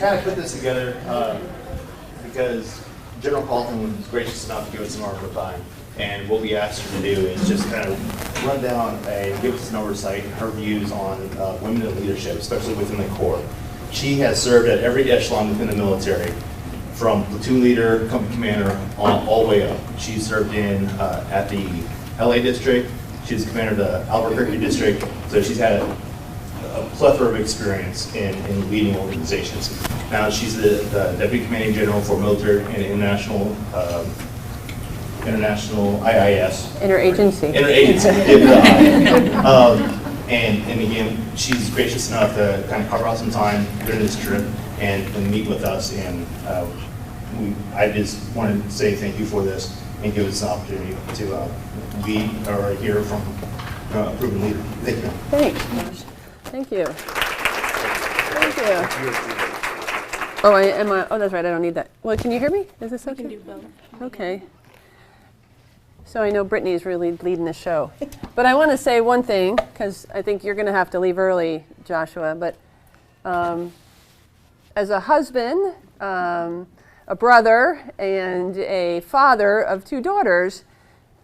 kind of put this together because General Colloton was gracious enough to give us some of her time. And what we asked her to do is just kind of run down and give us an oversight, her views on women in leadership, especially within the Corps. She has served at every echelon within the military, from platoon leader, company commander, all the way up. She served in at the LA district. She's commander of the Albuquerque district. So she's had a plethora of experience in leading organizations. Now she's the Deputy Commanding General for Military and International IIS. Interagency. And again, she's gracious enough to kind of carve out some time during this trip and meet with us. And I just wanted to say thank you for this and give us an opportunity to be or hear from a proven leader. Thank you. Thanks. Thank you. Thank you. Oh, oh, that's right. I don't need that. Well, can you hear me? Is this okay? You can do both. Okay. So I know Brittany's really leading the show. But I want to say one thing, because I think you're going to have to leave early, Joshua. But as a husband, a brother, and a father of 2 daughters,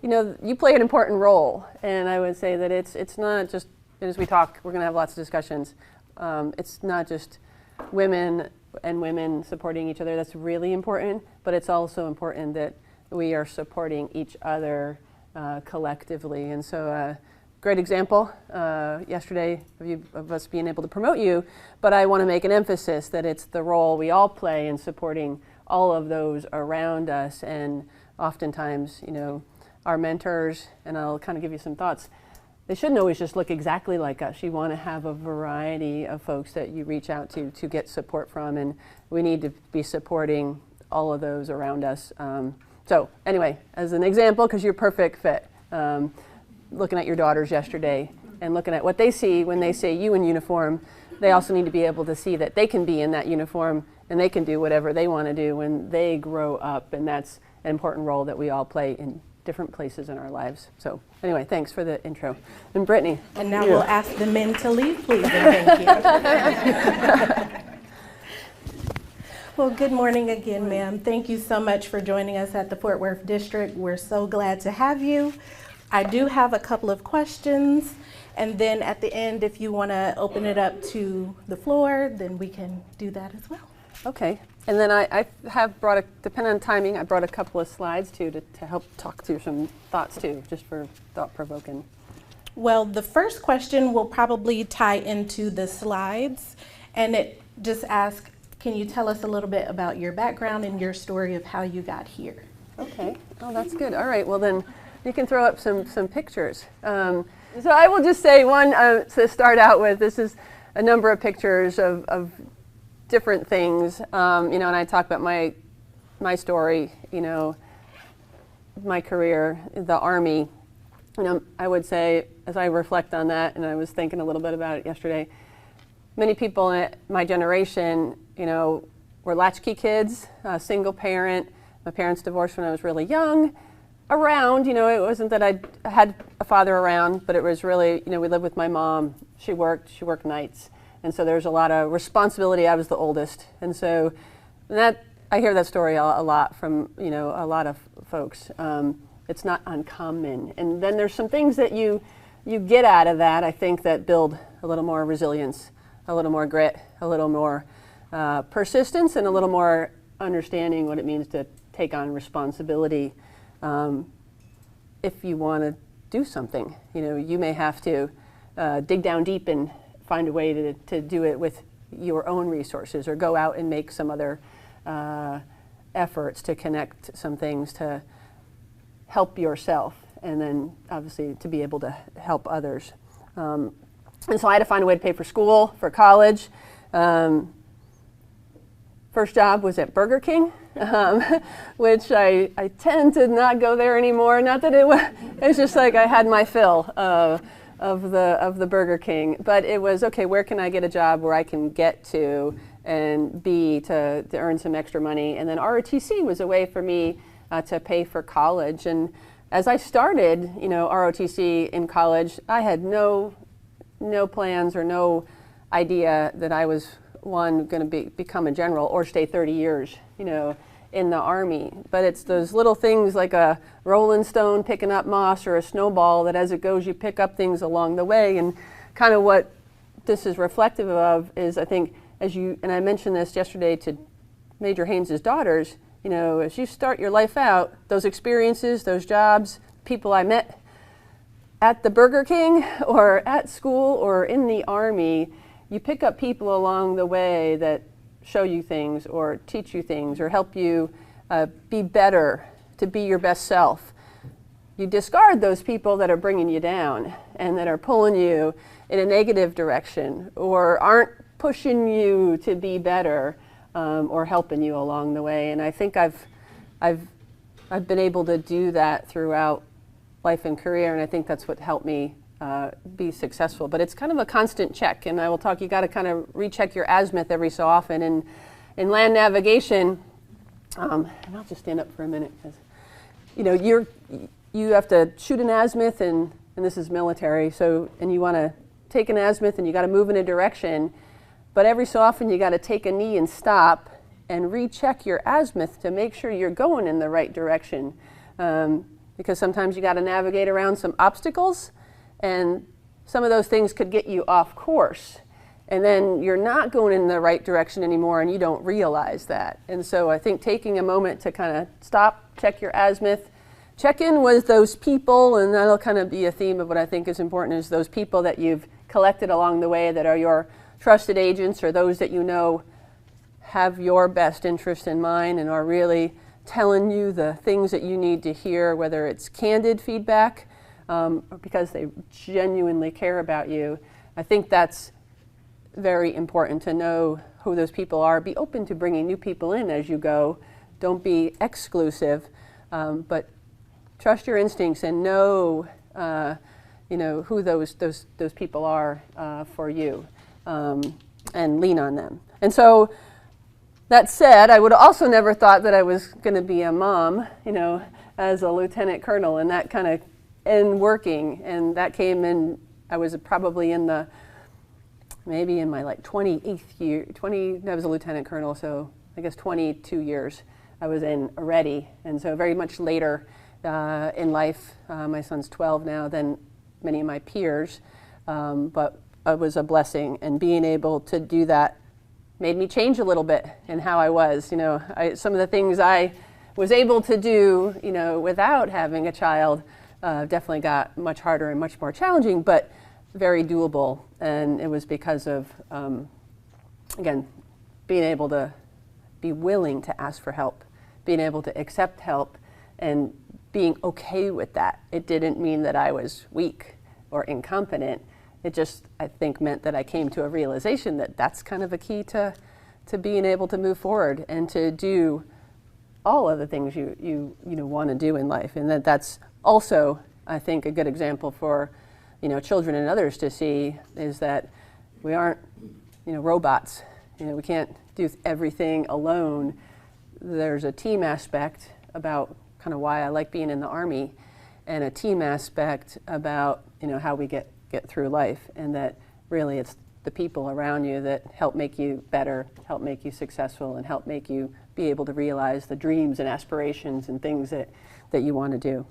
you know, you play an important role. And I would say that it's not just, as we talk, we're going to have lots of discussions. It's not just women and women supporting each other. That's really important. But it's also important that we are supporting each other collectively. And so great example yesterday of us being able to promote you, but I want to make an emphasis that it's the role we all play in supporting all of those around us. And oftentimes, you know, our mentors, and I'll kind of give you some thoughts, they shouldn't always just look exactly like us. You want to have a variety of folks that you reach out to get support from, and we need to be supporting all of those around us. So anyway, as an example, because you're a perfect fit, looking at your daughters yesterday and looking at what they see when they see you in uniform, they also need to be able to see that they can be in that uniform and they can do whatever they want to do when they grow up. And that's an important role that we all play in different places in our lives. So anyway, thanks for the intro. And Brittany. And now we'll ask the men to leave, please, and thank you. Well, good morning again, ma'am. Thank you so much for joining us at the Fort Worth District. We're so glad to have you. I do have a couple of questions, and then at the end, if you want to open it up to the floor, then we can do that as well. Okay. And then I have brought, depending on timing, I brought a couple of slides too to help talk through some thoughts too, just for thought-provoking. Well, the first question will probably tie into the slides, and it just asks, can you tell us a little bit about your background and your story of how you got here? Okay. Oh, that's good. All right. Well, then you can throw up some pictures. So I will just say one to start out with. This is a number of pictures of different things. You know, and I talk about my story. You know, my career, the Army. You know, I would say, as I reflect on that, and I was thinking a little bit about it yesterday, many people in my generation, you know, were latchkey kids, single parent. My parents divorced when I was really young. Around, you know, it wasn't that I had a father around, but it was really, you know, we lived with my mom. She worked nights. And so there's a lot of responsibility. I was the oldest. And so that, I hear that story a lot from, you know, a lot of folks. It's not uncommon. And then there's some things that you get out of that, I think, that build a little more resilience, a little more grit, a little more persistence, and a little more understanding what it means to take on responsibility. If you want to do something, you know, you may have to dig down deep and find a way to do it with your own resources, or go out and make some other efforts to connect some things to help yourself, and then obviously to be able to help others. And so I had to find a way to pay for school, for college. First job was at Burger King, which I tend to not go there anymore. Not that it's just like I had my fill of the Burger King, but it was, okay, where can I get a job where I can get to and be to earn some extra money? And then ROTC was a way for me to pay for college. And as I started, you know, ROTC in college, I had no plans or no idea that I was one going to become a general or stay 30 years, you know, in the Army. But it's those little things like a rolling stone picking up moss or a snowball that as it goes you pick up things along the way. And kind of what this is reflective of is, I think, as you, and I mentioned this yesterday to Major Haynes's daughters, you know, as you start your life out, those experiences, those jobs, people I met at the Burger King or at school or in the Army, you pick up people along the way that show you things or teach you things or help you be better, to be your best self. You discard those people that are bringing you down and that are pulling you in a negative direction or aren't pushing you to be better or helping you along the way. And I think I've been able to do that throughout life and career, and I think that's what helped me be successful. But it's kind of a constant check, and I will talk, you got to kind of recheck your azimuth every so often. And in land navigation, and I'll just stand up for a minute, because you know, you have to shoot an azimuth, and this is military, so, and you want to take an azimuth and you got to move in a direction, but every so often you got to take a knee and stop and recheck your azimuth to make sure you're going in the right direction, because sometimes you got to navigate around some obstacles, and some of those things could get you off course. And then you're not going in the right direction anymore and you don't realize that. And so I think taking a moment to kind of stop, check your azimuth, check in with those people, and that'll kind of be a theme of what I think is important, is those people that you've collected along the way that are your trusted agents, or those that you know have your best interest in mind and are really telling you the things that you need to hear, whether it's candid feedback, or because they genuinely care about you. I think that's very important to know who those people are. Be open to bringing new people in as you go. Don't be exclusive, but trust your instincts and know, you know, who those people are for you, and lean on them. And so, that said, I would also never thought that I was going to be a mom, you know, as a lieutenant colonel, and that kind of in working, and that came in, I was probably in the, maybe in my like 28th year, I was a lieutenant colonel, so I guess 22 years I was in already, and so very much later in life. My son's 12 now than many of my peers, but it was a blessing, and being able to do that made me change a little bit in how I was. You know, some of the things I was able to do, you know, without having a child definitely got much harder and much more challenging, but very doable. And it was because of, again, being able to be willing to ask for help, being able to accept help, and being okay with that. It didn't mean that I was weak or incompetent. It just, I think, meant that I came to a realization that that's kind of a key to being able to move forward and to do all of the things you want to do in life. And that's also, I think, a good example for, you know, children and others to see, is that we aren't, you know, robots. You know, we can't do everything alone. There's a team aspect about kind of why I like being in the Army, and a team aspect about, you know, how we get through life, and that really it's the people around you that help make you better, help make you successful, and help make you be able to realize the dreams and aspirations and things that you want to do.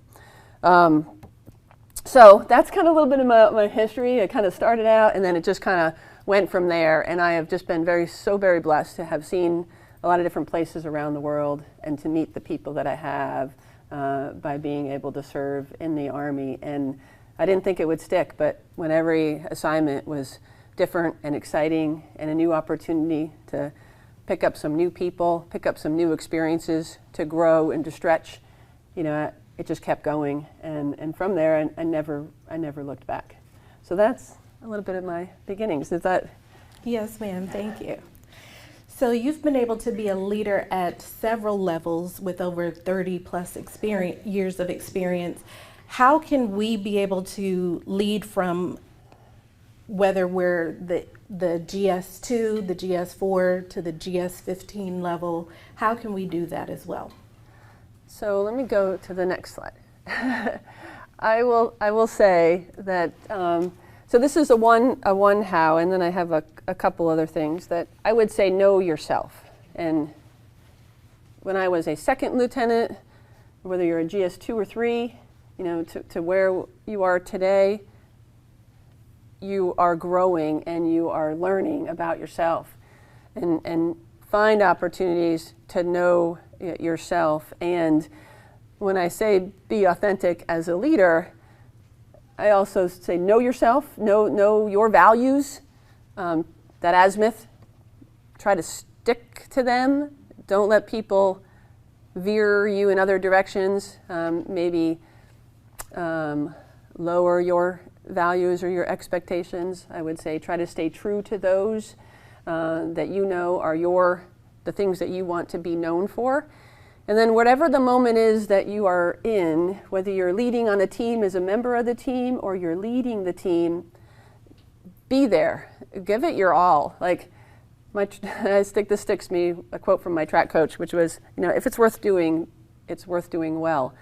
So that's kind of a little bit of my history. I kind of started out, and then it just kind of went from there, and I have just been very blessed to have seen a lot of different places around the world and to meet the people that I have by being able to serve in the Army. And I didn't think it would stick, but when every assignment was different and exciting and a new opportunity to pick up some new people, pick up some new experiences, to grow and to stretch, you know, it just kept going. And from there, I never looked back. So that's a little bit of my beginnings. Is that? Yes, ma'am. Thank you. So you've been able to be a leader at several levels with over 30 plus years of experience. How can we be able to lead from whether we're the GS2, the GS4 to the GS15 level? How can we do that as well? So let me go to the next slide. I will say that So this is a one how, and then I have a couple other things that I would say know yourself. And when I was a second lieutenant, whether you're a GS 2 or 3, you know, to where you are today, you are growing and you are learning about yourself, and find opportunities to know yourself. And when I say be authentic as a leader, I also say know yourself, know your values. That azimuth, try to stick to them. Don't let people veer you in other directions. Maybe lower your values or your expectations. I would say try to stay true to those that you know are the things that you want to be known for. And then whatever the moment is that you are in, whether you're leading on a team as a member of the team or you're leading the team, be there. Give it your all. Like, this sticks me, a quote from my track coach, which was, you know, if it's worth doing, it's worth doing well.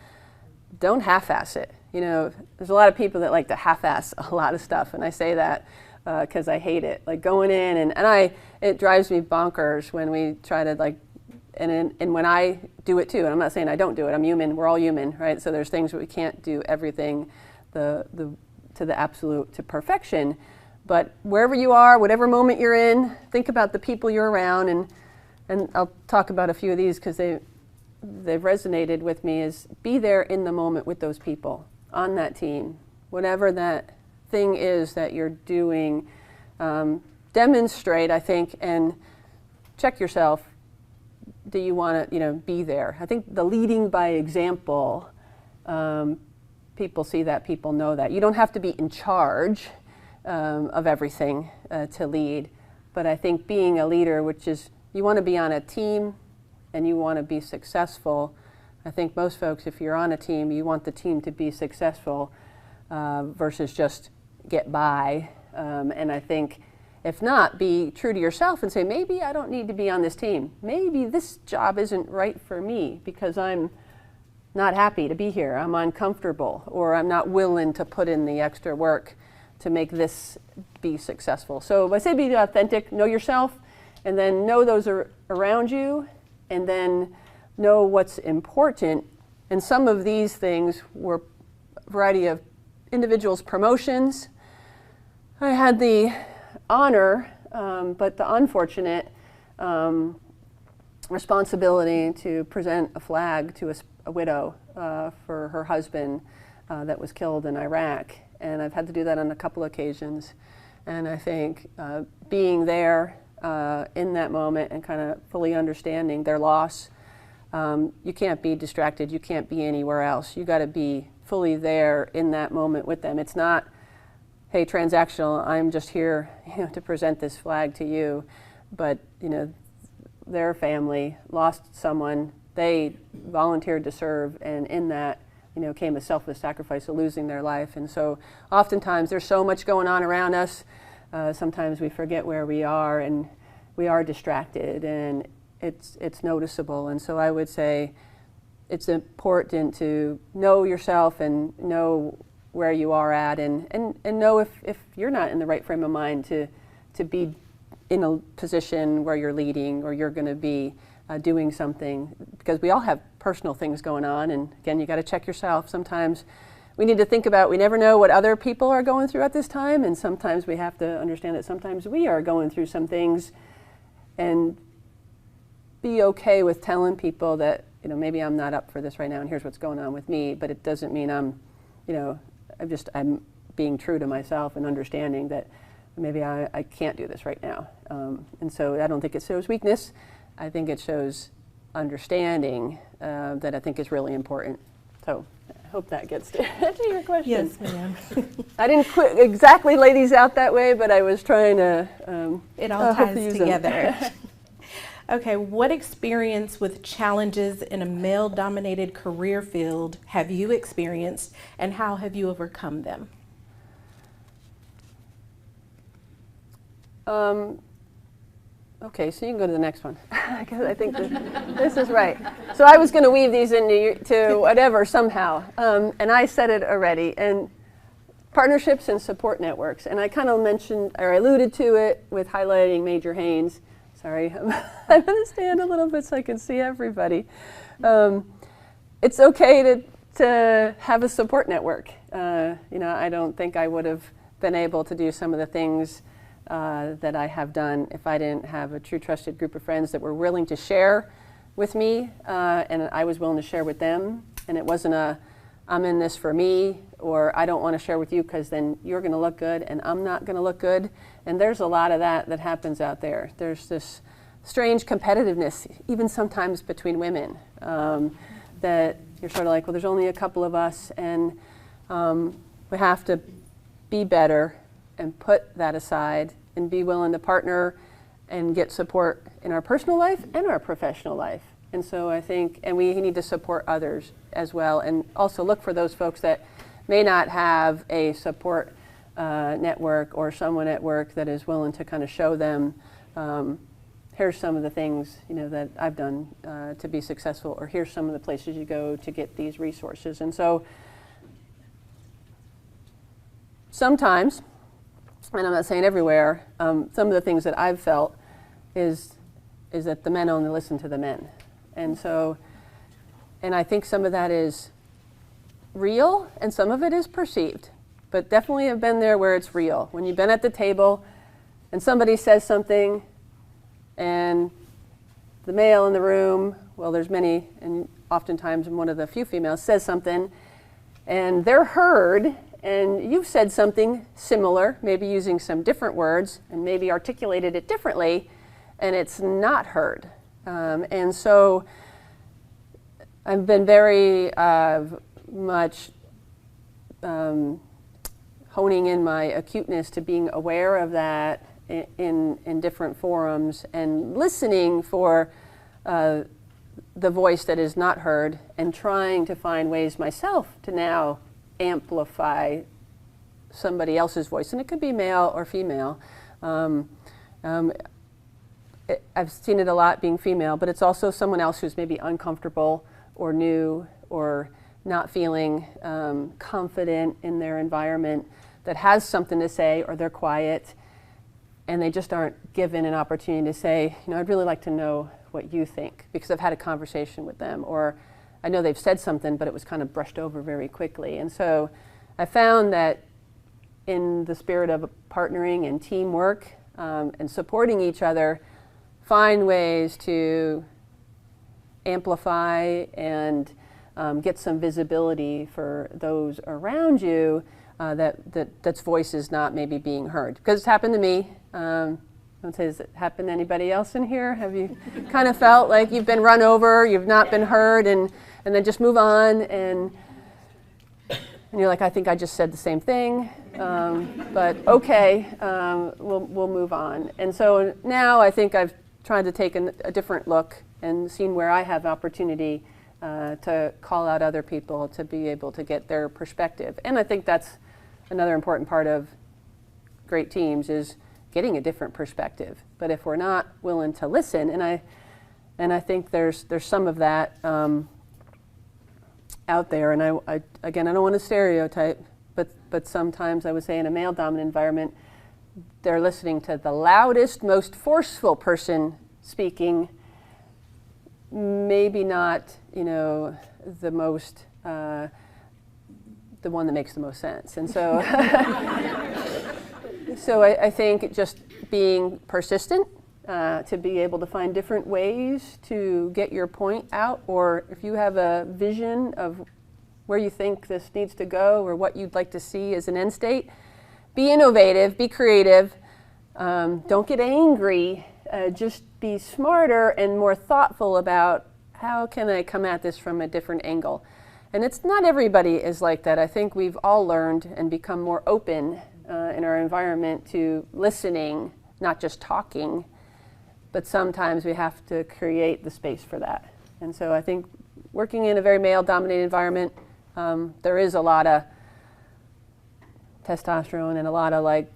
Don't half-ass it. You know, there's a lot of people that like to half-ass a lot of stuff, and I say that because I hate it. Like going in, and it drives me bonkers when we try to like, and when I do it too, and I'm not saying I don't do it, I'm human, we're all human, right? So there's things that we can't do everything to the absolute, to perfection. But wherever you are, whatever moment you're in, think about the people you're around, and I'll talk about a few of these because they've resonated with me, is be there in the moment with those people on that team. Whatever that thing is that you're doing, demonstrate, I think, and check yourself. Do you want to, be there? I think the leading by example, people see that, people know that. You don't have to be in charge of everything to lead, but I think being a leader, which is you want to be on a team and you want to be successful. I think most folks, if you're on a team, you want the team to be successful versus just get by. And I think if not, be true to yourself and say, maybe I don't need to be on this team. Maybe this job isn't right for me because I'm not happy to be here. I'm uncomfortable, or I'm not willing to put in the extra work to make this be successful. So I say be authentic, know yourself, and then know those around you, and then know what's important. And some of these things were a variety of individuals' promotions. I had the honor, but the unfortunate responsibility to present a flag to a widow for her husband that was killed in Iraq. And I've had to do that on a couple occasions. And I think being there in that moment and kind of fully understanding their loss, you can't be distracted, you can't be anywhere else. You got to be fully there in that moment with them. It's not, hey, transactional, I'm just here to present this flag to you. But, their family lost someone they volunteered to serve, and in that, came a selfless sacrifice of losing their life. And so oftentimes there's so much going on around us, sometimes we forget where we are, and we are distracted, and it's noticeable. And so I would say it's important to know yourself and know where you are at, and know if you're not in the right frame of mind to be in a position where you're leading or you're going to be doing something, because we all have personal things going on. And again, you got to check yourself. Sometimes we need to think about, we never know what other people are going through at this time, and sometimes we have to understand that sometimes we are going through some things, and be okay with telling people that, maybe I'm not up for this right now and here's what's going on with me, but it doesn't mean I'm being true to myself and understanding that maybe I can't do this right now. And so I don't think it shows weakness. I think it shows understanding that I think is really important. So I hope that gets to your question. Yes, ma'am. I didn't exactly lay these out that way, but I was trying to it all ties together. Okay, what experience with challenges in a male-dominated career field have you experienced, and how have you overcome them? Okay, so you can go to the next one, because I think this is right. So I was going to weave these into whatever somehow, and I said it already. And partnerships and support networks. And I kind of mentioned, or alluded to it with highlighting Major Haynes. Sorry, I'm going to stand a little bit so I can see everybody. It's okay to have a support network. I don't think I would have been able to do some of the things that I have done if I didn't have a true trusted group of friends that were willing to share with me, and I was willing to share with them. And it wasn't I'm in this for me, or I don't want to share with you because then you're going to look good and I'm not going to look good. And there's a lot of that happens out there. There's this strange competitiveness, even sometimes between women, that you're sort of like, well, there's only a couple of us, and we have to be better and put that aside and be willing to partner and get support in our personal life and our professional life. And so I think, and we need to support others as well, and also look for those folks that may not have a support network or someone at work that is willing to kind of show them, here's some of the things that I've done to be successful, or here's some of the places you go to get these resources. And so sometimes, and I'm not saying everywhere, some of the things that I've felt is that the men only listen to the men. And so, and I think some of that is real and some of it is perceived, but definitely have been there where it's real. When you've been at the table and somebody says something and the male in the room, well, there's many, and oftentimes one of the few females says something and they're heard, and you've said something similar, maybe using some different words and maybe articulated it differently, and it's not heard. And so I've been very much honing in my acuteness to being aware of that in different forums and listening for the voice that is not heard, and trying to find ways myself to now amplify somebody else's voice. And it could be male or female. I've seen it a lot being female, but it's also someone else who's maybe uncomfortable or new or not feeling confident in their environment, that has something to say, or they're quiet and they just aren't given an opportunity to say, I'd really like to know what you think, because I've had a conversation with them, or I know they've said something, but it was kind of brushed over very quickly. And so I found that in the spirit of partnering and teamwork and supporting each other, find ways to amplify and get some visibility for those around you, that's voice is not maybe being heard. Because it's happened to me. I would say, has it happened to anybody else in here? Have you kind of felt like you've been run over, you've not been heard, and then just move on, and you're like, I think I just said the same thing, but okay, we'll move on. And so now I think I've tried to take a different look and seen where I have opportunity to call out other people to be able to get their perspective. And I think that's another important part of great teams, is getting a different perspective. But if we're not willing to listen, and I think there's some of that out there, and I again, I don't want to stereotype, but sometimes I would say in a male-dominant environment, they're listening to the loudest, most forceful person speaking, maybe not, the most, the one that makes the most sense. And so, so I think just being persistent, to be able to find different ways to get your point out, or if you have a vision of where you think this needs to go or what you'd like to see as an end state, be innovative, be creative, don't get angry, just be smarter and more thoughtful about how can I come at this from a different angle. And it's not everybody is like that. I think we've all learned and become more open in our environment to listening, not just talking, but sometimes we have to create the space for that. And so I think working in a very male-dominated environment, there is a lot of testosterone and a lot of like,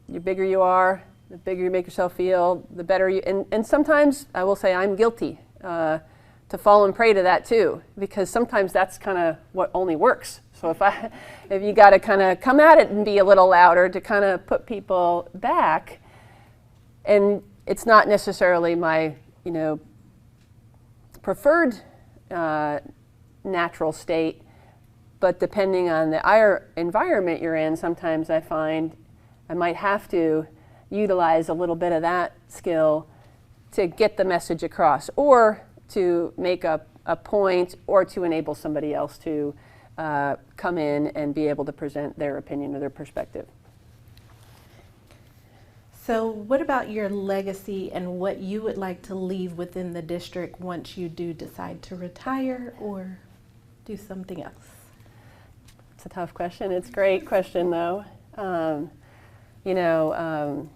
the bigger you are, the bigger you make yourself feel, the better you, and sometimes I will say I'm guilty. to fall and prey to that too, because sometimes that's kind of what only works. So if you got to kind of come at it and be a little louder to kind of put people back, and it's not necessarily my, preferred natural state, but depending on the environment you're in, sometimes I find I might have to utilize a little bit of that skill to get the message across, or to make a point, or to enable somebody else to come in and be able to present their opinion or their perspective. So what about your legacy and what you would like to leave within the district once you do decide to retire or do something else? It's a tough question. It's a great question, though. And I'll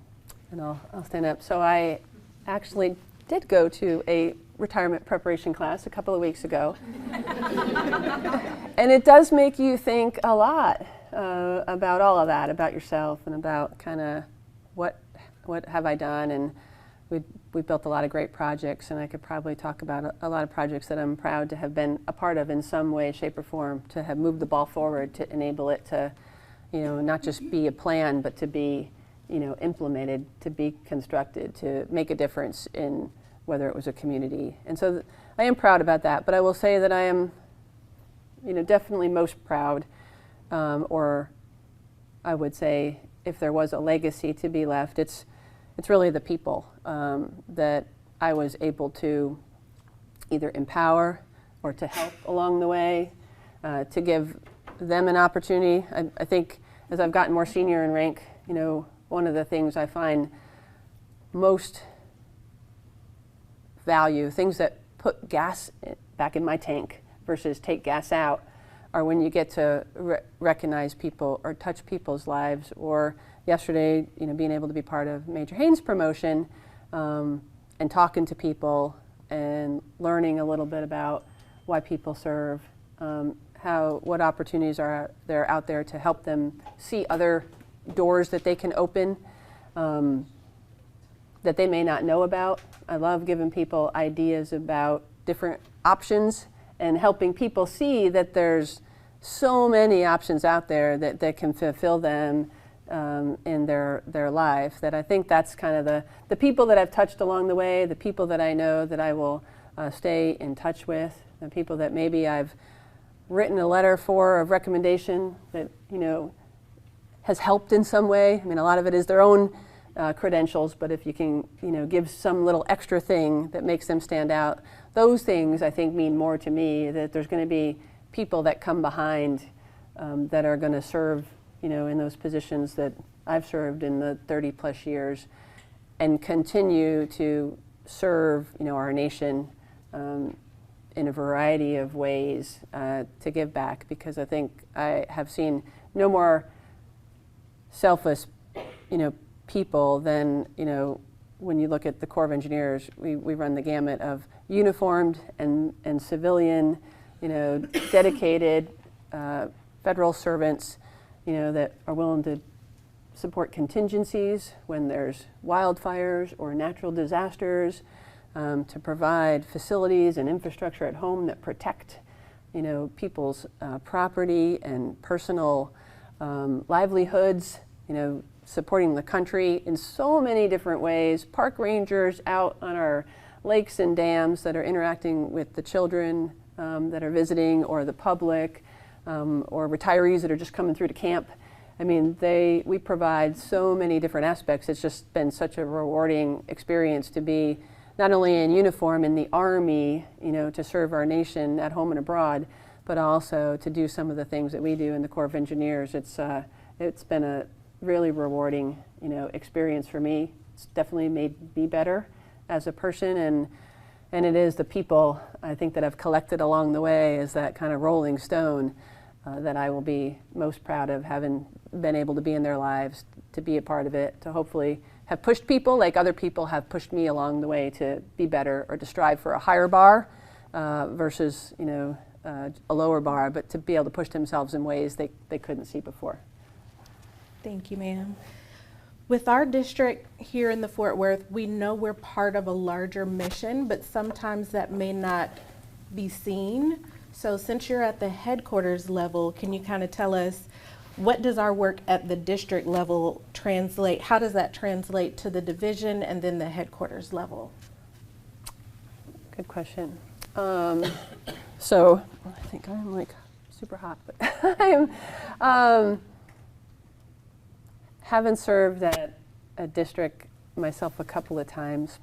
stand up. So I actually did go to a retirement preparation class a couple of weeks ago. And it does make you think a lot about all of that, about yourself and about kind of what have I done. And we built a lot of great projects, and I could probably talk about a lot of projects that I'm proud to have been a part of in some way, shape, or form, to have moved the ball forward, to enable it to, not just be a plan, but to be, implemented, to be constructed, to make a difference in whether it was a community. And so I am proud about that, but I will say that I am, definitely most proud, or I would say if there was a legacy to be left, it's really the people that I was able to either empower or to help along the way, to give them an opportunity. I think as I've gotten more senior in rank, one of the things I find most value, things that put gas back in my tank versus take gas out, are when you get to recognize people or touch people's lives. Or yesterday, being able to be part of Major Haynes' promotion, and talking to people and learning a little bit about why people serve, what opportunities are there out there to help them see other doors that they can open, that they may not know about. I love giving people ideas about different options and helping people see that there's so many options out there that can fulfill them in their life. That I think that's kind of the people that I've touched along the way, the people that I know that I will stay in touch with, the people that maybe I've written a letter for of recommendation that has helped in some way. I mean, a lot of it is their own credentials, but if you can give some little extra thing that makes them stand out, those things I think mean more to me. That there's going to be people that come behind that are going to serve in those positions that I've served in the 30 plus years, and continue to serve our nation in a variety of ways to give back, because I think I have seen no more selfless people than when you look at the Corps of Engineers. We run the gamut of uniformed and civilian, dedicated federal servants, that are willing to support contingencies when there's wildfires or natural disasters, to provide facilities and infrastructure at home that protect, people's property and personal livelihoods, supporting the country in so many different ways. Park rangers out on our lakes and dams that are interacting with the children that are visiting, or the public, or retirees that are just coming through to camp. I mean, we provide so many different aspects. It's just been such a rewarding experience to be not only in uniform in the Army, to serve our nation at home and abroad, but also to do some of the things that we do in the Corps of Engineers. It's been a really rewarding, experience for me. It's definitely made me better as a person, and it is the people, I think, that I've collected along the way as that kind of rolling stone that I will be most proud of, having been able to be in their lives, to be a part of it, to hopefully have pushed people like other people have pushed me along the way to be better, or to strive for a higher bar versus a lower bar, but to be able to push themselves in ways they couldn't see before. Thank you, ma'am. With our district here in the Fort Worth, we know we're part of a larger mission, but sometimes that may not be seen. So since you're at the headquarters level, can you kind of tell us what does our work at the district level translate? How does that translate to the division and then the headquarters level? Good question. So I think I'm like super hot, but I'm haven't served at a district myself a couple of times.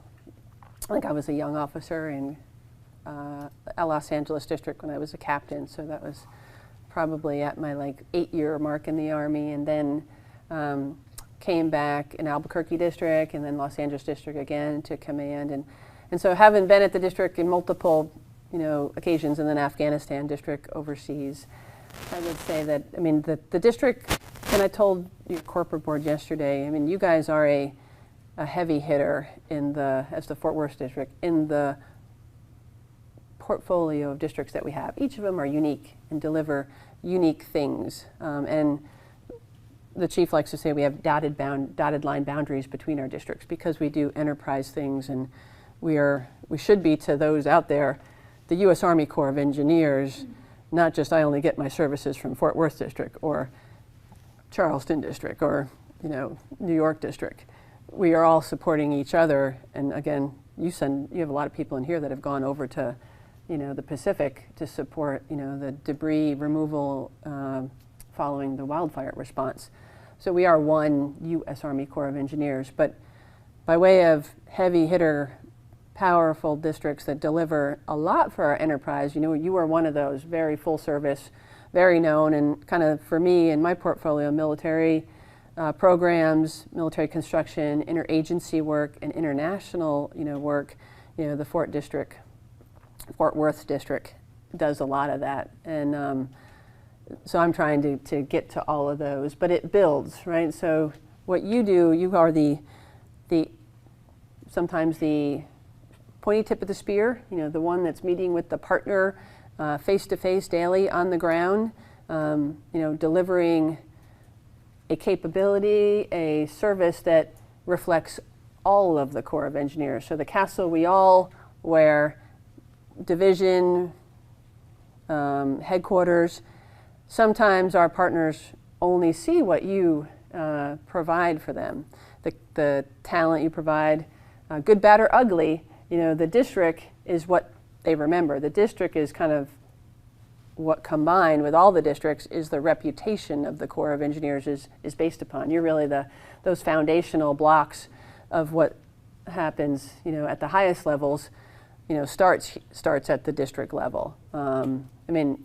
I think I was a young officer in a Los Angeles district when I was a captain, so that was probably at my like 8-year mark in the Army, and then came back in Albuquerque district and then Los Angeles district again to command, and so having been at the district in multiple occasions, and then Afghanistan district overseas, I would say that, I mean, the district, and I told your corporate board yesterday, I mean, you guys are a heavy hitter as the Fort Worth district in the portfolio of districts that we have. Each of them are unique and deliver unique things. And the chief likes to say we have dotted line boundaries between our districts because we do enterprise things, and we should be to those out there, the U.S. Army Corps of Engineers, not just I only get my services from Fort Worth district or Charleston district or New York district. We are all supporting each other, and again, you have a lot of people in here that have gone over to the Pacific to support the debris removal following the wildfire response. So we are one U.S. Army Corps of Engineers, but by way of heavy hitter, powerful districts that deliver a lot for our enterprise, you are one of those, very full service, very known, and kind of for me in my portfolio, military programs, military construction, interagency work, and international work. The Fort Worth district does a lot of that, and so I'm trying to get to all of those, but it builds, right? So what you do, you are the sometimes the pointy tip of the spear, the one that's meeting with the partner face to face daily on the ground, delivering a capability, a service that reflects all of the Corps of Engineers. So the castle we all wear, division, headquarters. Sometimes our partners only see what you provide for them, the talent you provide, good, bad, or ugly. The district is what they remember. The district is kind of what combined with all the districts is the reputation of the Corps of Engineers is based upon. You're really those foundational blocks of what happens, at the highest levels, starts at the district level. I mean,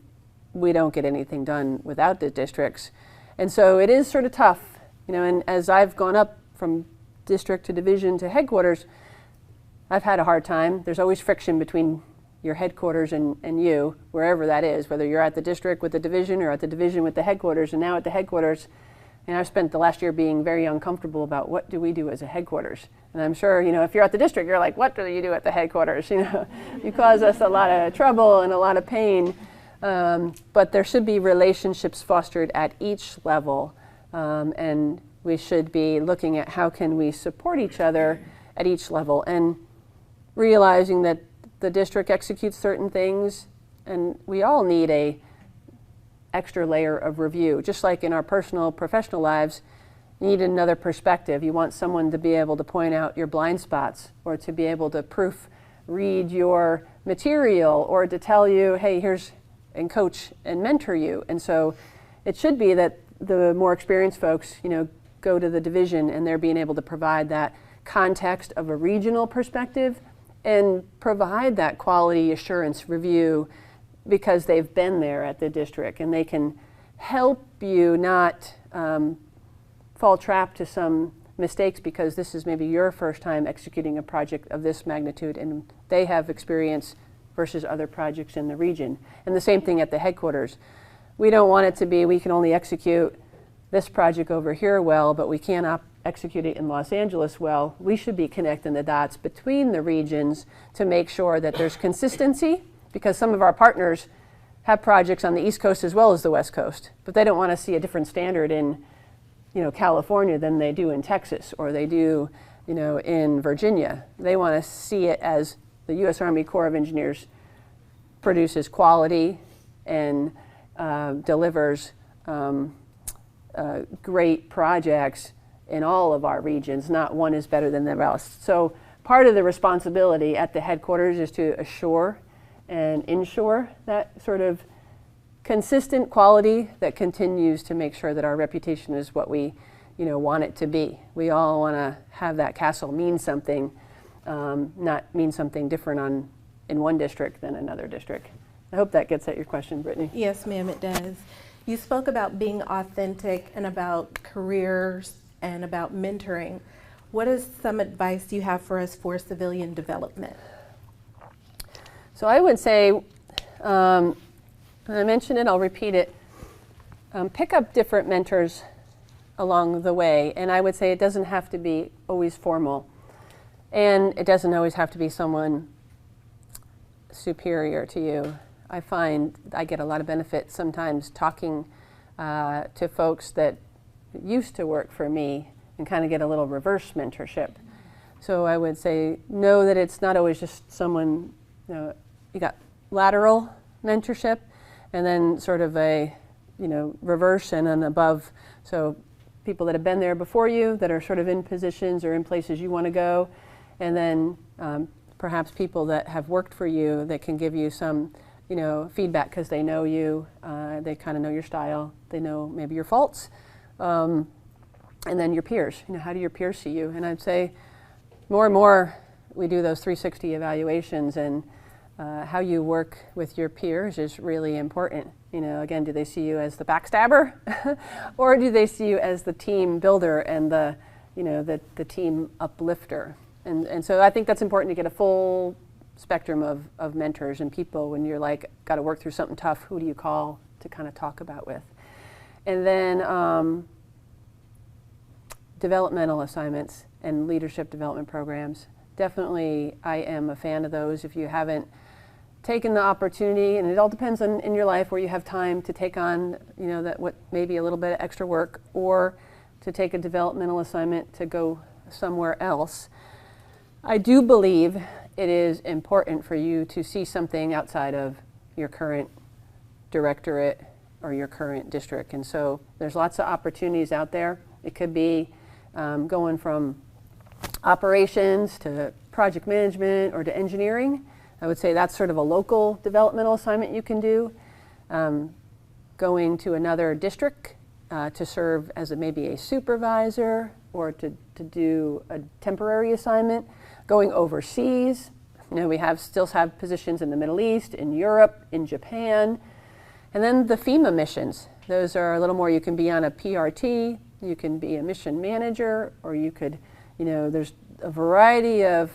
we don't get anything done without the districts. And so it is sort of tough, and as I've gone up from district to division to headquarters, I've had a hard time. There's always friction between your headquarters and you, wherever that is, whether you're at the district with the division or at the division with the headquarters, and now at the headquarters. And I've spent the last year being very uncomfortable about what do we do as a headquarters. And I'm sure, if you're at the district, you're like, what do you do at the headquarters? You cause us a lot of trouble and a lot of pain. But there should be relationships fostered at each level. And we should be looking at how can we support each other at each level, and realizing that the district executes certain things, and we all need a extra layer of review. Just like in our personal, professional lives, you need another perspective. You want someone to be able to point out your blind spots, or to be able to proofread your material, or to tell you, hey, and coach and mentor you. And so it should be that the more experienced folks, go to the division, and they're being able to provide that context of a regional perspective and provide that quality assurance review because they've been there at the district, and they can help you not fall trap to some mistakes because this is maybe your first time executing a project of this magnitude, and they have experience versus other projects in the region. And the same thing at the headquarters. We don't want it to be we can only execute this project over here well, but we can't execute it in Los Angeles well. We should be connecting the dots between the regions to make sure that there's consistency, because some of our partners have projects on the East Coast as well as the West Coast, but they don't want to see a different standard in California than they do in Texas, or they do in Virginia. They want to see it as the U.S. Army Corps of Engineers produces quality and delivers great projects in all of our regions. Not one is better than the rest. So part of the responsibility at the headquarters is to assure and ensure that sort of consistent quality that continues to make sure that our reputation is what we want it to be. We all want to have that castle mean something, not mean something different in one district than another district. I hope that gets at your question, Brittany. Yes, ma'am, it does. You spoke about being authentic and about careers and about mentoring. What is some advice you have for us for civilian development? So I would say, and I mentioned it, I'll repeat it, pick up different mentors along the way. And I would say it doesn't have to be always formal. And it doesn't always have to be someone superior to you. I find I get a lot of benefit sometimes talking to folks that used to work for me and kind of get a little reverse mentorship. So I would say know that it's not always just someone, you got lateral mentorship and then sort of a reverse and an above. So people that have been there before you that are sort of in positions or in places you want to go, and then perhaps people that have worked for you that can give you some feedback because they know you, they kind of know your style, they know maybe your faults, and then your peers. How do your peers see you? And I'd say more and more we do those 360 evaluations, and how you work with your peers is really important. Again, do they see you as the backstabber, or do they see you as the team builder and the team uplifter? And so I think that's important to get a full spectrum of mentors and people when you're like, got to work through something tough, who do you call to kind of talk about with? And then developmental assignments and leadership development programs. Definitely, I am a fan of those. If you haven't taken the opportunity, and it all depends on in your life where you have time to take on, that what maybe a little bit of extra work, or to take a developmental assignment to go somewhere else. I do believe it is important for you to see something outside of your current directorate or your current district. And so there's lots of opportunities out there. It could be going from operations to project management or to engineering. I would say that's sort of a local developmental assignment you can do. Going to another district to serve as maybe a supervisor or to do a temporary assignment. Going overseas, we still have positions in the Middle East, in Europe, in Japan. And then the FEMA missions. Those are a little more, you can be on a PRT, you can be a mission manager, or you could, there's a variety of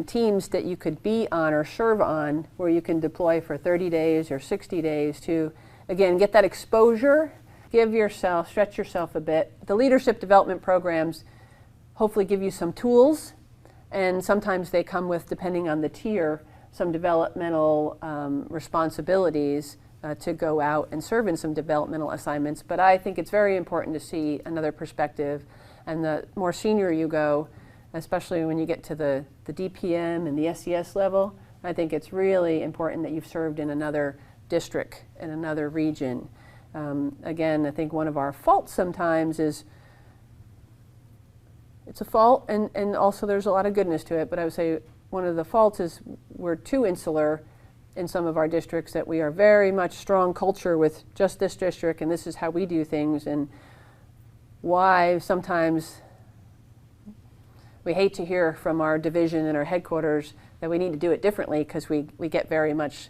teams that you could be on or serve on where you can deploy for 30 days or 60 days to, again, get that exposure, stretch yourself a bit. The leadership development programs hopefully give you some tools, and sometimes they come with, depending on the tier, some developmental responsibilities to go out and serve in some developmental assignments. But I think it's very important to see another perspective, and the more senior you go, especially when you get to the DPM and the SES level, I think it's really important that you've served in another district, in another region. Again, I think one of our faults sometimes is, it's a fault, and also there's a lot of goodness to it, but I would say one of the faults is we're too insular in some of our districts, that we are very much strong culture with just this district, and this is how we do things, and why sometimes we hate to hear from our division and our headquarters that we need to do it differently, because we get very much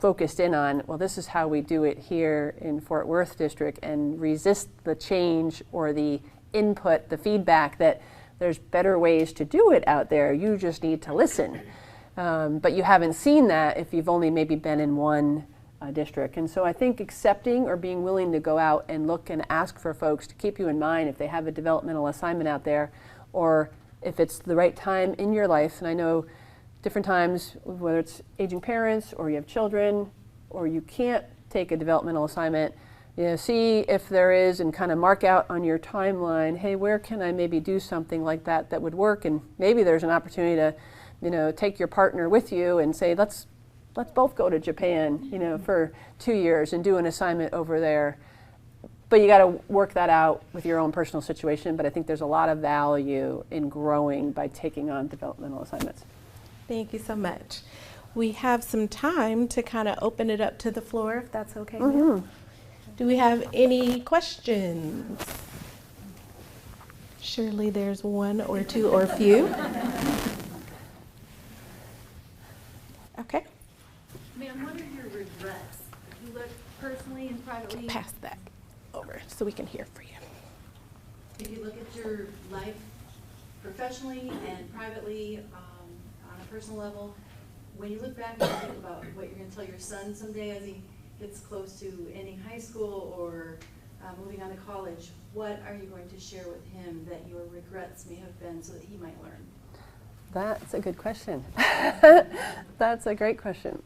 focused in on, well, this is how we do it here in Fort Worth district, and resist the change or the input, the feedback that there's better ways to do it out there. You just need to listen. But you haven't seen that if you've only maybe been in one district. And so I think accepting or being willing to go out and look and ask for folks to keep you in mind if they have a developmental assignment out there, or if it's the right time in your life. And I know different times, whether it's aging parents or you have children or you can't take a developmental assignment, see if there is, and kind of mark out on your timeline, hey, where can I maybe do something like that that would work? And maybe there's an opportunity take your partner with you and say, let's both go to Japan, for 2 years and do an assignment over there. But you got to work that out with your own personal situation. But I think there's a lot of value in growing by taking on developmental assignments. Thank you so much. We have some time to kind of open it up to the floor, if that's okay. Do we have any questions? Surely there's one or two or a few. Okay. Ma'am, what are your regrets? If you look personally and privately, Pass that over so we can hear for you. if you look at your life professionally and privately, on a personal level, when you look back and you think about what you're going to tell your son someday as he gets close to ending high school or moving on to college, what are you going to share with him that your regrets may have been so that he might learn? That's a good question. That's a great question.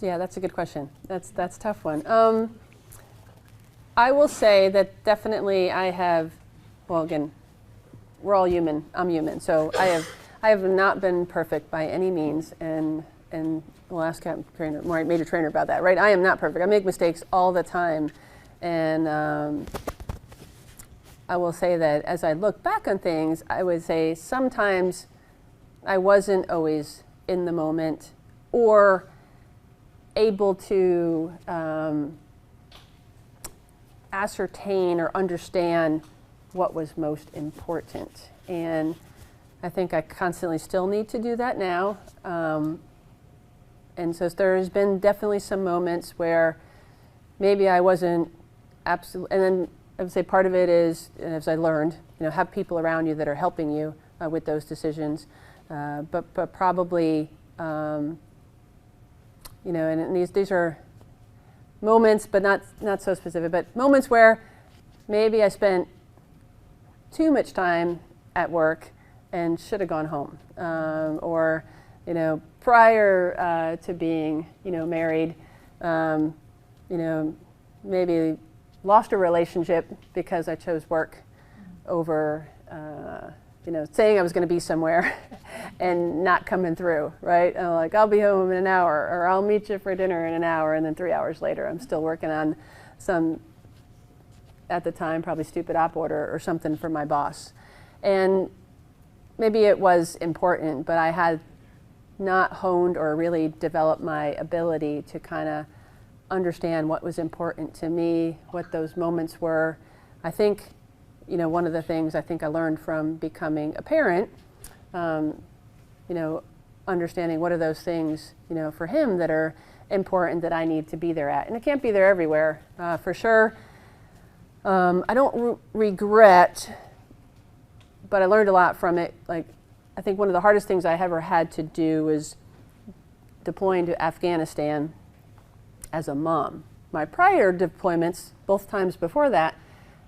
Yeah, that's a good question. That's a tough one. I will say that definitely I have, well, again, we're all human. I'm human, so I have not been perfect by any means, and we'll ask major trainer about that, right? I am not perfect. I make mistakes all the time, and I will say that as I look back on things, I would say sometimes I wasn't always in the moment or able to ascertain or understand what was most important. And I think I constantly still need to do that now. And so there's been definitely some moments where maybe I wasn't absolutely, and then I would say part of it is, as I learned, have people around you that are helping you with those decisions. But probably, and these are moments, but not so specific, but moments where maybe I spent too much time at work and should have gone home, or prior to being married, maybe lost a relationship because I chose work over saying I was going to be somewhere and not coming through, right? I'm like, I'll be home in an hour, or I'll meet you for dinner in an hour, and then 3 hours later I'm still working on some, at the time, probably stupid op order or something for my boss. And maybe it was important, but I had not honed or really developed my ability to kind of understand what was important to me, what those moments were. I think, one of the things I think I learned from becoming a parent, understanding what are those things, for him that are important that I need to be there at. And I can't be there everywhere, for sure. I don't regret, but I learned a lot from it. Like, I think one of the hardest things I ever had to do was deploying to Afghanistan as a mom. My prior deployments, both times before that,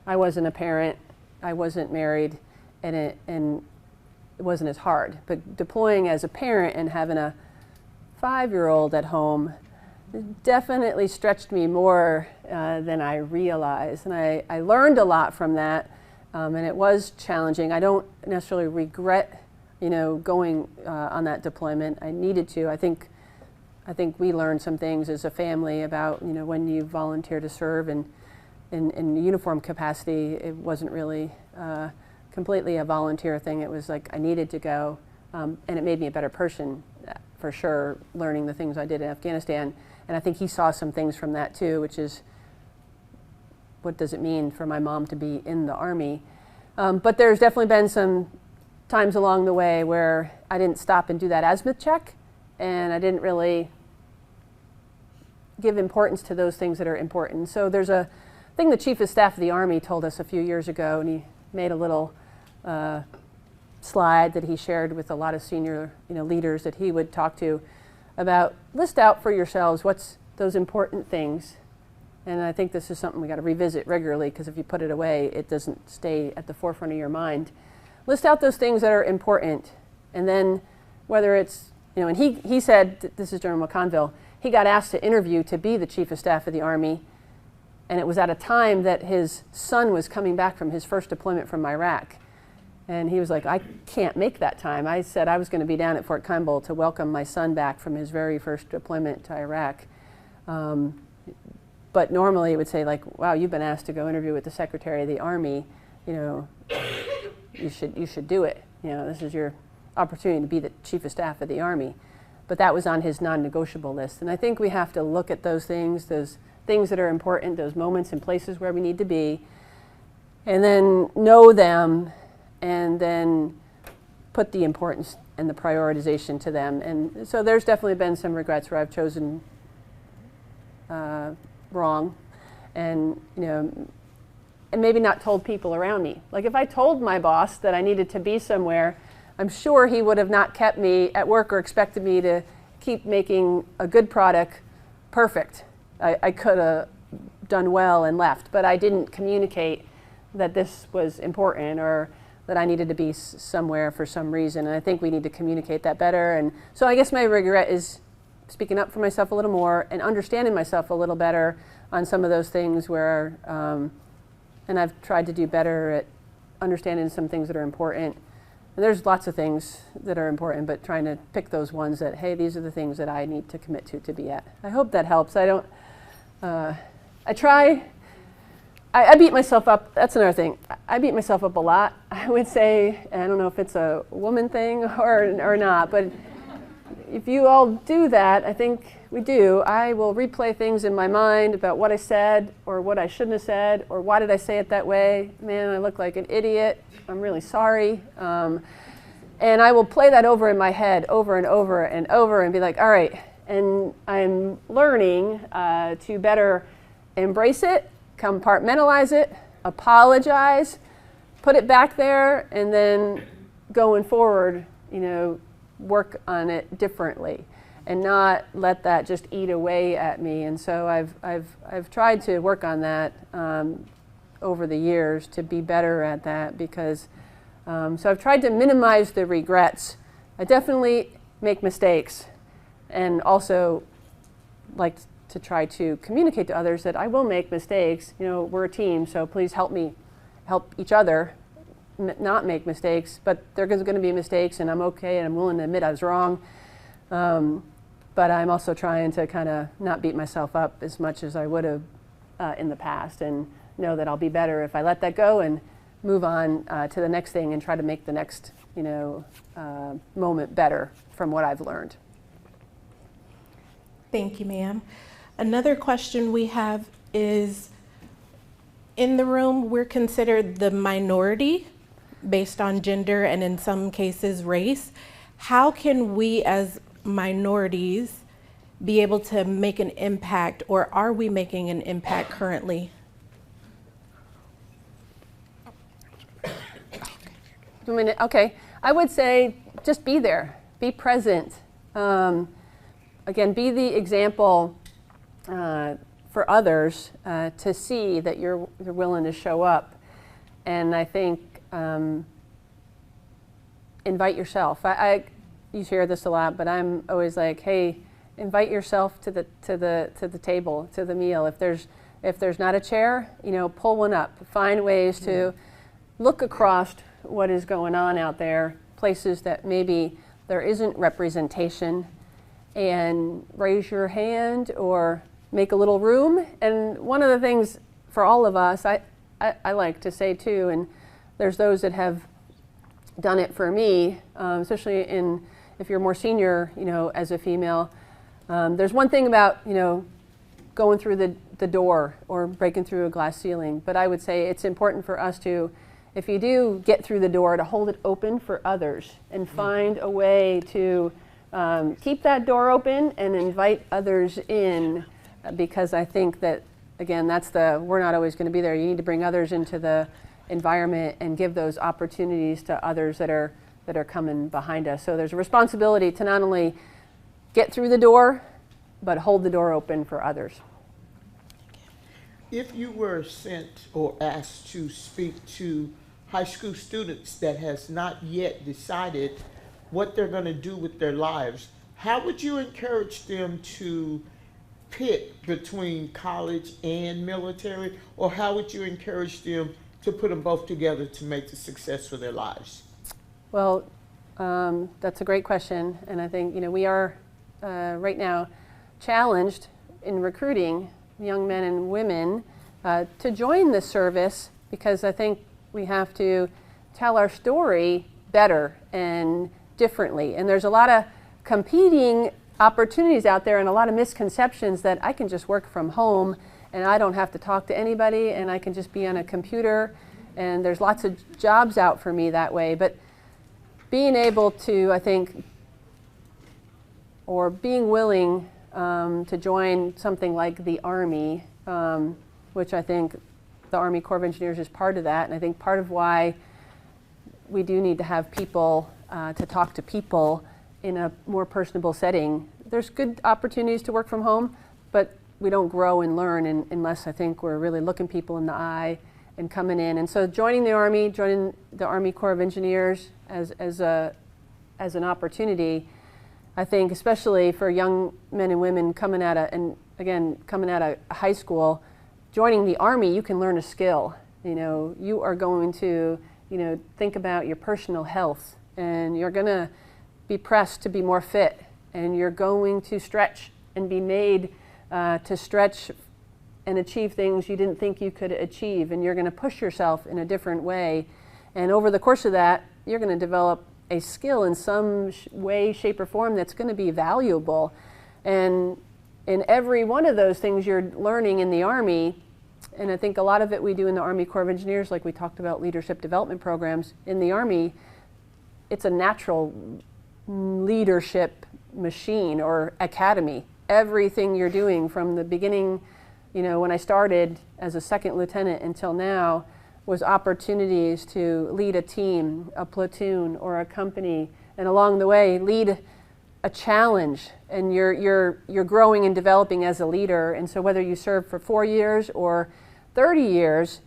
I wasn't a parent, I wasn't married, and it wasn't as hard. But deploying as a parent and having a 5-year-old at home definitely stretched me more than I realized. And I learned a lot from that, and it was challenging. I don't necessarily regret, going on that deployment. I needed to. I think we learned some things as a family about, when you volunteer to serve, and in uniform capacity, it wasn't really completely a volunteer thing. It was like I needed to go, and it made me a better person, for sure, learning the things I did in Afghanistan. And I think he saw some things from that too, which is, what does it mean for my mom to be in the Army? But there's definitely been some times along the way where I didn't stop and do that azimuth check, and I didn't really give importance to those things that are important. So there's a thing the Chief of Staff of the Army told us a few years ago, and he made a little slide that he shared with a lot of senior leaders that he would talk to about, list out for yourselves what's those important things. And I think this is something we got to revisit regularly, because if you put it away, it doesn't stay at the forefront of your mind. List out those things that are important, and then whether it's, and he said, this is General McConville, he got asked to interview to be the Chief of Staff of the Army, And it was at a time that his son was coming back from his first deployment from Iraq. And he was like, I can't make that time. I said I was going to be down at Fort Campbell to welcome my son back from his very first deployment to Iraq. But normally it would say like, wow, you've been asked to go interview with the Secretary of the Army. You know, you should do it. You know, this is your opportunity to be the Chief of Staff of the Army. But that was on his non-negotiable list. And I think we have to look at those things that are important, those moments and places where we need to be, and then know them, and then put the importance and the prioritization to them. And so there's definitely been some regrets where I've chosen wrong, and and maybe not told people around me. Like if I told my boss that I needed to be somewhere, I'm sure he would have not kept me at work or expected me to keep making a good product perfect. I could have done well and left, but I didn't communicate that this was important or that I needed to be somewhere for some reason. And I think we need to communicate that better. And so I guess my regret is speaking up for myself a little more and understanding myself a little better on some of those things where, and I've tried to do better at understanding some things that are important. And there's lots of things that are important, but trying to pick those ones that, hey, these are the things that I need to commit to be at. I hope that helps. I don't, I try, I beat myself up. That's another thing. I beat myself up a lot. I would say, I don't know if it's a woman thing or not, but if you all do that, I think we do, I will replay things in my mind about what I said or what I shouldn't have said or why did I say it that way. Man, I look like an idiot. I'm really sorry. And I will play that over in my head over and over and over and be like, all right. And I'm learning to better embrace it, compartmentalize it, apologize, put it back there, and then going forward, work on it differently and not let that just eat away at me. And so I've tried to work on that over the years to be better at that because so I've tried to minimize the regrets. I definitely make mistakes and also like to try to communicate to others that I will make mistakes. We're a team, so please help me help each other not make mistakes, but there's going to be mistakes and I'm okay and I'm willing to admit I was wrong. But I'm also trying to kind of not beat myself up as much as I would have in the past and know that I'll be better if I let that go and move on to the next thing and try to make the next moment better from what I've learned. Thank you, ma'am. Another question we have is, in the room, we're considered the minority based on gender and in some cases race. How can we as minorities be able to make an impact, or are we making an impact currently? Okay, I would say just be there, be present. Again, be the example for others to see that you're willing to show up. And I think invite yourself. You hear this a lot, but I'm always like, hey, invite yourself to the table, to the meal. If there's not a chair, pull one up. Find ways to look across what is going on out there, places that maybe there isn't representation, and raise your hand or make a little room. And one of the things for all of us, I like to say too, and there's those that have done it for me, especially if you're more senior, as a female. There's one thing about, going through the door or breaking through a glass ceiling, but I would say it's important for us to, if you do get through the door, to hold it open for others and find a way to keep that door open and invite others in, because I think that, again, we're not always going to be there. You need to bring others into the environment and give those opportunities to others that are coming behind us. So there's a responsibility to not only get through the door, but hold the door open for others. If you were sent or asked to speak to high school students that has not yet decided what they're going to do with their lives, how would you encourage them to pit between college and military, or how would you encourage them to put them both together to make the success for their lives? Well, that's a great question, and I think we are right now challenged in recruiting young men and women to join the service, because I think we have to tell our story better and differently. And there's a lot of competing opportunities out there and a lot of misconceptions that I can just work from home and I don't have to talk to anybody and I can just be on a computer, and there's lots of jobs out for me that way. But being able to, I think, or being willing to join something like the Army, which I think the Army Corps of Engineers is part of that, and I think part of why we do need to have people to talk to people in a more personable setting. There's good opportunities to work from home, but we don't grow and learn unless I think we're really looking people in the eye and coming in. And so joining the Army Corps of Engineers as an opportunity, I think especially for young men and women coming out of high school, joining the Army, you can learn a skill. You are going to think about your personal health, and you're going to be pressed to be more fit, and you're going to stretch and be made to stretch and achieve things you didn't think you could achieve, and you're going to push yourself in a different way. And over the course of that, you're going to develop a skill in some way, shape, or form that's going to be valuable. And in every one of those things you're learning in the Army, and I think a lot of it we do in the Army Corps of Engineers, like we talked about leadership development programs. In the Army, it's a natural leadership machine or academy. Everything you're doing from the beginning, when I started as a second lieutenant until now, was opportunities to lead a team, a platoon, or a company, and along the way lead a challenge, and you're growing and developing as a leader. And so whether you serve for 4 years or 30 years,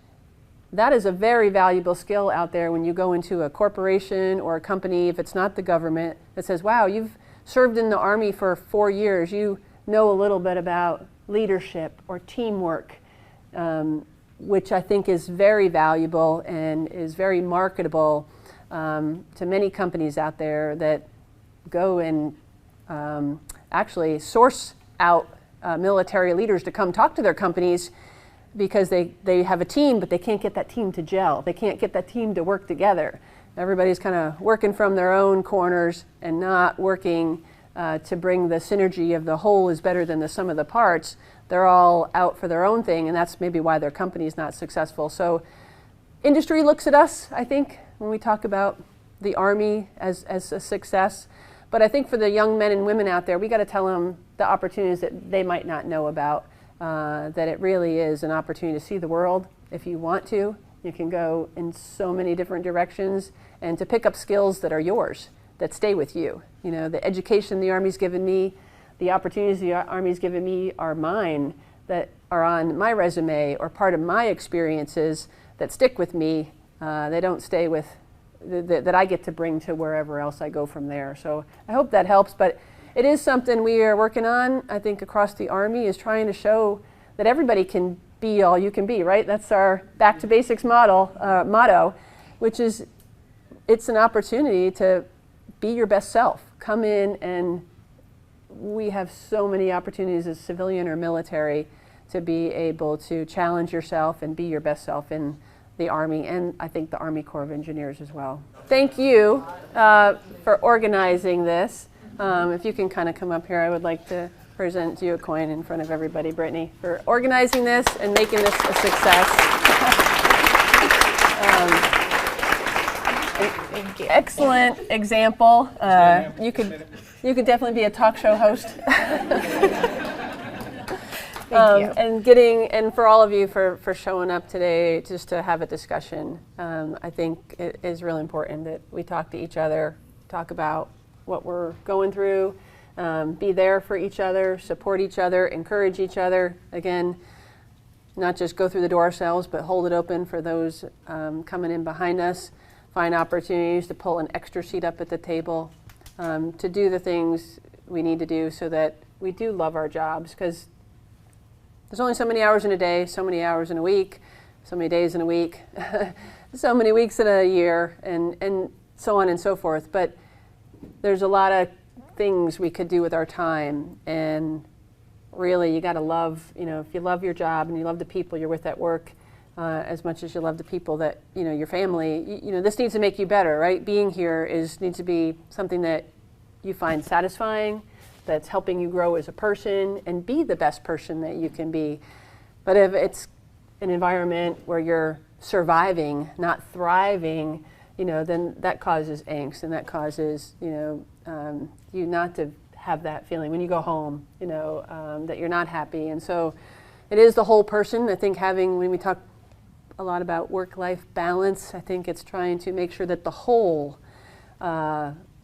that is a very valuable skill out there when you go into a corporation or a company, if it's not the government, that says, wow, you've served in the Army for 4 years, you know a little bit about leadership or teamwork, which I think is very valuable and is very marketable to many companies out there that go and actually source out military leaders to come talk to their companies, because they have a team, but they can't get that team to gel. They can't get that team to work together. Everybody's kind of working from their own corners and not working to bring the synergy of the whole is better than the sum of the parts. They're all out for their own thing, and that's maybe why their company is not successful. So industry looks at us, I think, when we talk about the Army as a success. But I think for the young men and women out there, we got to tell them the opportunities that they might not know about, that it really is an opportunity to see the world. If you want to, you can go in so many different directions, and to pick up skills that are yours, that stay with you. The education the Army's given me, the opportunities the Army's given me are mine, that are on my resume or part of my experiences that stick with me. They don't stay with, that I get to bring to wherever else I go from there. So I hope that helps, but it is something we are working on, I think, across the Army, is trying to show that everybody can be all you can be, right? That's our back to basics motto, which is it's an opportunity to be your best self. Come in, and we have so many opportunities as civilian or military to be able to challenge yourself and be your best self in the Army, and I think the Army Corps of Engineers as well. Thank you for organizing this. If you can kind of come up here, I would like to present you a coin in front of everybody, Brittany, for organizing this and making this a success. Thank you. Excellent example. You could definitely be a talk show host. Thank you. And for all of you for showing up today just to have a discussion. I think it is really important that we talk to each other, talk about what we're going through, be there for each other, support each other, encourage each other. Again, not just go through the door ourselves, but hold it open for those coming in behind us. Find opportunities to pull an extra seat up at the table, to do the things we need to do so that we do love our jobs, because there's only so many hours in a day, so many hours in a week, so many days in a week, so many weeks in a year, and so on and so forth. But there's a lot of things we could do with our time, and really you got to love, if you love your job and you love the people you're with at work as much as you love the people that, your family, this needs to make you better, right? Being here needs to be something that you find satisfying, that's helping you grow as a person and be the best person that you can be. But if it's an environment where you're surviving, not thriving, then that causes angst, and that causes, you not to have that feeling when you go home, that you're not happy. And so it is the whole person. I think when we talk a lot about work-life balance, I think it's trying to make sure that the whole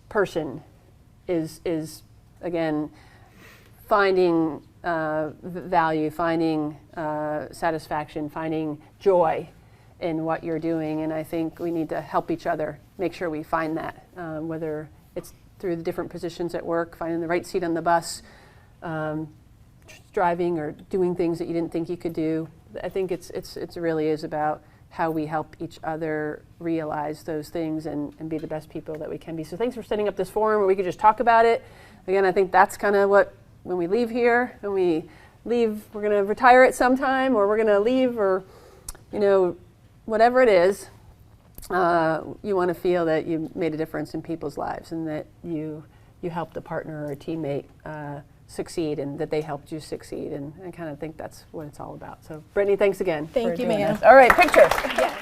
person is again, finding value, finding satisfaction, finding joy in what you're doing. And I think we need to help each other make sure we find that, whether it's through the different positions at work, finding the right seat on the bus, driving or doing things that you didn't think you could do. I think it really is about how we help each other realize those things and be the best people that we can be. So thanks for setting up this forum where we could just talk about it. Again, I think that's kind of what, when we leave here, we're going to retire at some time, or we're going to leave, or, whatever it is, you want to feel that you made a difference in people's lives, and that you helped a partner or a teammate succeed, and that they helped you succeed. And I kind of think that's what it's all about. So Brittany, thanks again. Thank you, ma'am. All right, pictures. Yeah.